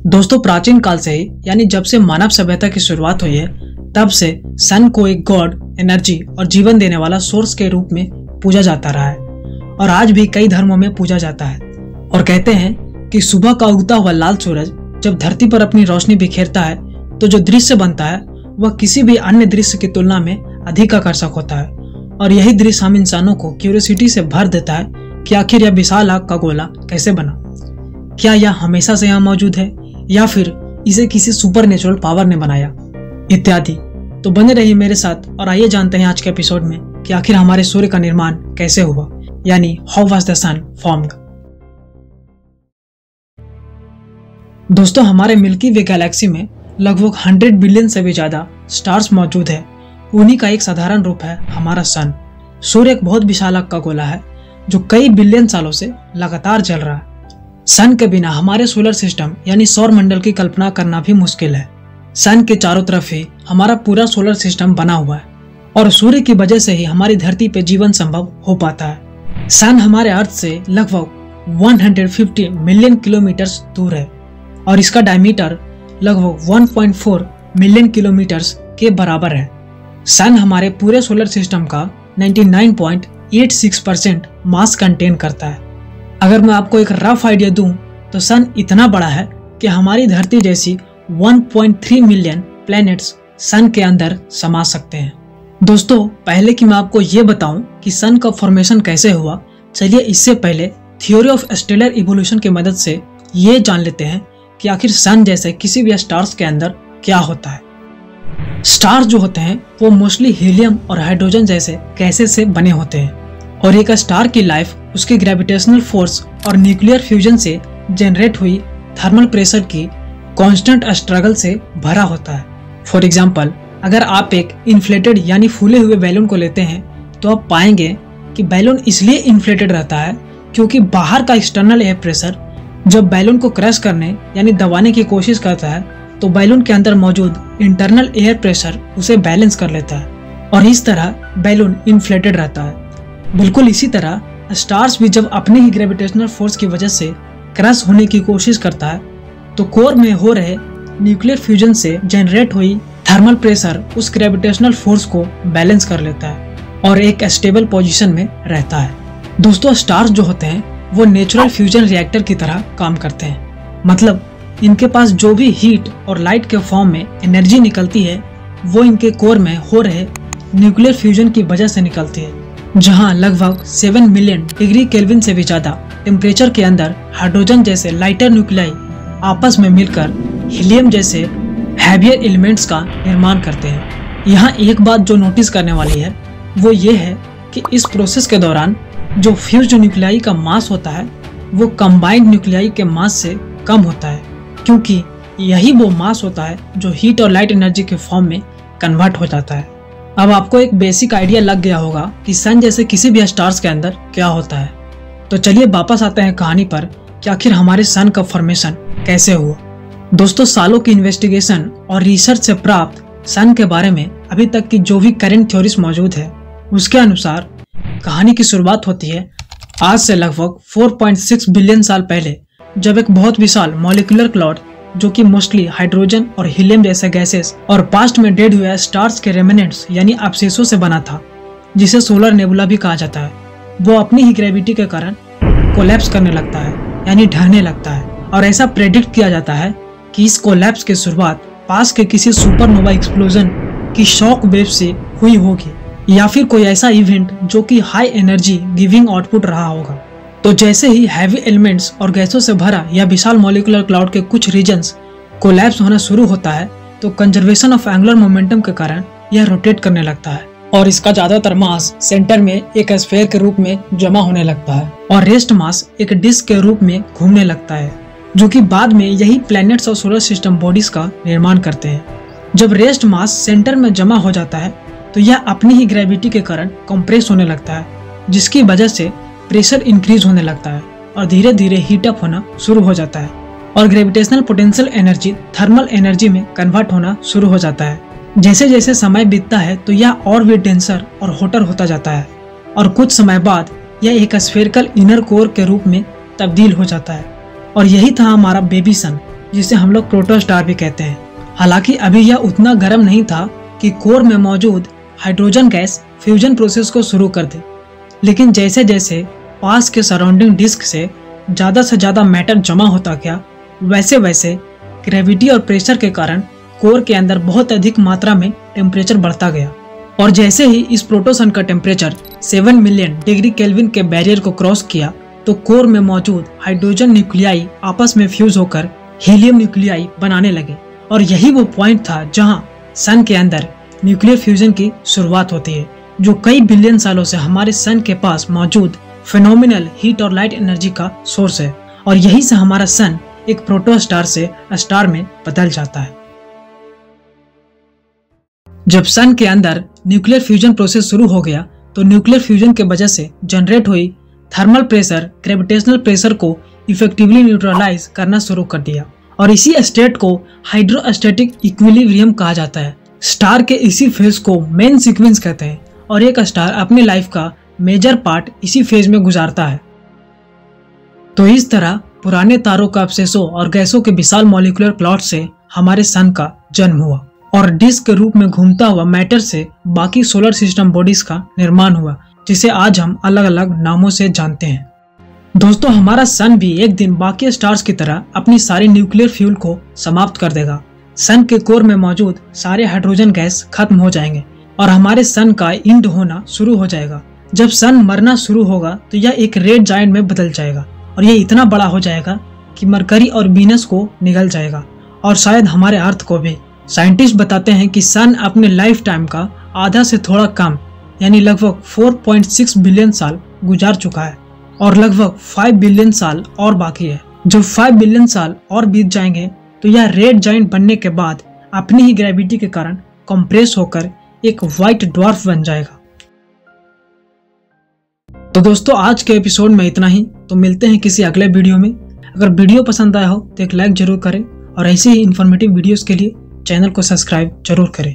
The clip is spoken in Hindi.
दोस्तों, प्राचीन काल से ही यानी जब से मानव सभ्यता की शुरुआत हुई है तब से सन को एक गॉड, एनर्जी और जीवन देने वाला सोर्स के रूप में पूजा जाता रहा है और आज भी कई धर्मों में पूजा जाता है। और कहते हैं कि सुबह का उगता हुआ लाल सूरज जब धरती पर अपनी रोशनी बिखेरता है तो जो दृश्य बनता है वह किसी भी अन्य दृश्य की तुलना में अधिक आकर्षक होता है। और यही दृश्य हम इंसानों को क्यूरियोसिटी से भर देता है कि आखिर यह विशाल आग का गोला कैसे बना, क्या यह हमेशा से यहाँ मौजूद है या फिर इसे किसी सुपरनेचुरल पावर ने बनाया, इत्यादि। तो बने रहिए मेरे साथ और आइए जानते हैं आज के एपिसोड में कि आखिर हमारे सूर्य का निर्माण कैसे हुआ, यानी how was the sun formed. दोस्तों, हमारे मिल्की वे गैलेक्सी में लगभग 100 बिलियन से भी ज्यादा स्टार्स मौजूद है। उन्हीं का एक साधारण रूप है हमारा सन। सूर्य एक बहुत विशाल आग का गोला है जो कई बिलियन सालों से लगातार जल रहा है। सन के बिना हमारे सोलर सिस्टम यानी सौर मंडल की कल्पना करना भी मुश्किल है। सन के चारों तरफ ही हमारा पूरा सोलर सिस्टम बना हुआ है और सूर्य की वजह से ही हमारी धरती पे जीवन संभव हो पाता है। सन हमारे अर्थ से लगभग 150 मिलियन किलोमीटर दूर है और इसका डायमीटर लगभग 1.4 मिलियन किलोमीटर के बराबर है। सन हमारे पूरे सोलर सिस्टम का 99.86% मास कंटेन करता है। अगर मैं आपको एक रफ आइडिया दूं तो सन इतना बड़ा है कि हमारी धरती जैसी 1.3 मिलियन प्लैनेट्स सन के अंदर समा सकते हैं। दोस्तों, पहले कि मैं आपको ये बताऊं कि सन का फॉर्मेशन कैसे हुआ, चलिए इससे पहले थ्योरी ऑफ स्टेलर इवोल्यूशन की मदद से ये जान लेते हैं कि आखिर सन जैसे किसी भी स्टार्स के अंदर क्या होता है। स्टार्स जो होते हैं वो मोस्टली हीलियम और हाइड्रोजन जैसे गैसेस से बने होते हैं और एक स्टार की लाइफ उसके ग्रेविटेशनल फोर्स और न्यूक्लियर फ्यूजन से जनरेट हुई थर्मल प्रेशर की कांस्टेंट स्ट्रगल से भरा होता है। फॉर एग्जांपल, अगर आप एक इन्फ्लेटेड यानी फूले हुए बैलून को लेते हैं तो आप पाएंगे कि बैलून इसलिए इन्फ्लेटेड रहता है क्योंकि बाहर का एक्सटर्नल एयर प्रेशर जब बैलून को क्रश करने यानी दबाने की कोशिश करता है तो बैलून के अंदर मौजूद इंटरनल एयर प्रेशर उसे बैलेंस कर लेता है और इस तरह बैलून इन्फ्लेटेड रहता है। बिल्कुल इसी तरह स्टार्स भी जब अपने ही ग्रेविटेशनल फोर्स की वजह से क्रश होने की कोशिश करता है तो कोर में हो रहे न्यूक्लियर फ्यूजन से जनरेट हुई थर्मल प्रेशर उस ग्रेविटेशनल फोर्स को बैलेंस कर लेता है और एक स्टेबल पोजीशन में रहता है। दोस्तों, स्टार्स जो होते हैं वो नेचुरल फ्यूजन रिएक्टर की तरह काम करते हैं। मतलब इनके पास जो भी हीट और लाइट के फॉर्म में एनर्जी निकलती है वो इनके कोर में हो रहे न्यूक्लियर फ्यूजन की वजह से निकलती है, जहां लगभग 7 मिलियन डिग्री केल्विन से भी ज्यादा टेम्परेचर के अंदर हाइड्रोजन जैसे लाइटर न्यूक्लियाई आपस में मिलकर हीलियम जैसे हैवियर एलिमेंट्स का निर्माण करते हैं। यहाँ एक बात जो नोटिस करने वाली है वो ये है कि इस प्रोसेस के दौरान जो फ्यूज्ड न्यूक्लियाई का मास होता है वो कंबाइंड न्यूक्लियाई के मास से कम होता है, क्योंकि यही वो मास होता है जो हीट और लाइट एनर्जी के फॉर्म में कन्वर्ट हो जाता है। अब आपको एक बेसिक आइडिया लग गया होगा कि सन जैसे किसी भी स्टार्स के अंदर क्या होता है। तो चलिए वापस आते हैं कहानी पर कि आखिर हमारे सन का फॉर्मेशन कैसे हुआ। दोस्तों, सालों की इन्वेस्टिगेशन और रिसर्च से प्राप्त सन के बारे में अभी तक की जो भी करंट थ्योरीज मौजूद है उसके अनुसार कहानी की शुरुआत होती है आज से लगभग 4.6 बिलियन साल पहले, जब एक बहुत विशाल मॉलिक्यूलर क्लाउड जो कि मोस्टली हाइड्रोजन और हीलियम जैसे गैसेस और पास्ट में डेड हुए स्टार्स के रेमिनेंट्स यानी अवशेषों से बना था, जिसे सोलर नेबुला भी कहा जाता है, वो अपनी ही ग्रेविटी के कारण कोलैप्स करने लगता है यानी ढहने लगता है। और ऐसा प्रेडिक्ट किया जाता है कि इस कोलैप्स की शुरुआत पास के किसी सुपरनोवा एक्सप्लोजन की शॉक वेव से हुई होगी या फिर कोई ऐसा इवेंट जो कि हाई एनर्जी गिविंग आउटपुट रहा होगा। तो जैसे ही हैवी एलिमेंट्स और गैसों से भरा यह विशाल मॉलिक्यूलर क्लाउड के कुछ रीजन्स कोलैप्स होना शुरू होता है तो कंजर्वेशन ऑफ एंगुलर मोमेंटम के कारण यह रोटेट करने लगता है और इसका ज्यादातर मास सेंटर में एक स्फीयर के रूप में जमा होने लगता है और रेस्ट मास एक डिस्क के रूप में घूमने लगता है, जो कि बाद में यही प्लैनेट्स और सोलर सिस्टम बॉडीज का निर्माण करते हैं। जब रेस्ट मास सेंटर में जमा हो जाता है तो यह अपनी ही ग्रेविटी के कारण कंप्रेस होने लगता है, जिसकी वजह से प्रेशर इंक्रीज होने लगता है और धीरे धीरे हीट अप होना शुरू हो जाता है और gravitational potential energy thermal energy में कन्वर्ट होना शुरू हो जाता है। जैसे जैसे समय बीतता है तो यह और भी डेंसर और हॉटर होता जाता है और कुछ समय बाद यह एक स्फेरिकल इनर कोर के रूप में तब्दील हो जाता है और यही था हमारा बेबी सन जिसे हम लोग प्रोटोस्टार भी कहते हैं। हालांकि अभी यह उतना गर्म नहीं था कि कोर में मौजूद हाइड्रोजन गैस फ्यूजन प्रोसेस को शुरू कर दे, लेकिन जैसे जैसे पास के सराउंडिंग डिस्क से ज़्यादा मैटर जमा होता गया, वैसे वैसे ग्रेविटी और प्रेशर के कारण कोर के अंदर बहुत अधिक मात्रा में टेम्परेचर बढ़ता गया। और जैसे ही इस प्रोटोसन का टेम्परेचर 7 मिलियन डिग्री केल्विन के बैरियर को क्रॉस किया, तो कोर में मौजूद हाइड्रोजन न्यूक्लियाई आपस में फ्यूज होकर हीलियम न्यूक्लियाई बनाने लगे। और यही वो पॉइंट था जहां सन के अंदर न्यूक्लियर फ्यूजन की शुरुआत होती है, जो कई बिलियन सालों से हमारे सन के पास मौजूद फेनोमिनल हीट और लाइट एनर्जी का सोर्स है। और यही से हमारा सन एक प्रोटोस्टार से स्टार में बदल जाता है। जब सन के अंदर न्यूक्लियर फ्यूजन प्रोसेस शुरू हो गया, तो न्यूक्लियर फ्यूजन के वजह से जनरेट हुई थर्मल प्रेशर ग्रेविटेशनल प्रेशर को इफेक्टिवली न्यूट्रलाइज करना शुरू कर दिया। और इसी स्टेट को हाइड्रोस्टैटिक इक्विलिब्रियम कहा जाता है। स्टार के इसी फेज को मेन सीक्वेंस कहते हैं, और एक स्टार अपनी लाइफ का मेजर पार्ट इसी फेज में गुजारता है। तो इस तरह पुराने तारों का अवशेषों और गैसों के विशाल मॉलिक्यूलर क्लाउड से हमारे सन का जन्म हुआ, और डिस्क के रूप में घूमता हुआ मैटर से बाकी सोलर सिस्टम बॉडीज का निर्माण हुआ, जिसे आज हम अलग अलग नामों से जानते हैं। दोस्तों, हमारा सन भी एक दिन बाकी स्टार्स की तरह अपनी सारी न्यूक्लियर फ्यूल को समाप्त कर देगा। सन के कोर में मौजूद सारे हाइड्रोजन गैस खत्म हो जाएंगे और हमारे सन का इंड होना शुरू हो जाएगा। जब सन मरना शुरू होगा तो यह एक रेड जायंट में बदल जाएगा, और यह इतना बड़ा हो जाएगा कि मरकरी और वीनस को निगल जाएगा, और शायद हमारे अर्थ को भी। साइंटिस्ट बताते हैं कि सन अपने लाइफ टाइम का आधा से थोड़ा कम यानी लगभग 4.6 बिलियन साल गुजार चुका है, और लगभग 5 बिलियन साल और बाकी है। जब 5 बिलियन साल और बीत जाएंगे तो यह रेड जायंट बनने के बाद अपनी ही ग्रेविटी के कारण कंप्रेस होकर एक व्हाइट ड्वार्फ बन जाएगा। तो दोस्तों, आज के एपिसोड में इतना ही। तो मिलते हैं किसी अगले वीडियो में। अगर वीडियो पसंद आया हो तो एक लाइक जरूर करें, और ऐसे ही इन्फॉर्मेटिव वीडियोस के लिए चैनल को सब्सक्राइब जरूर करें।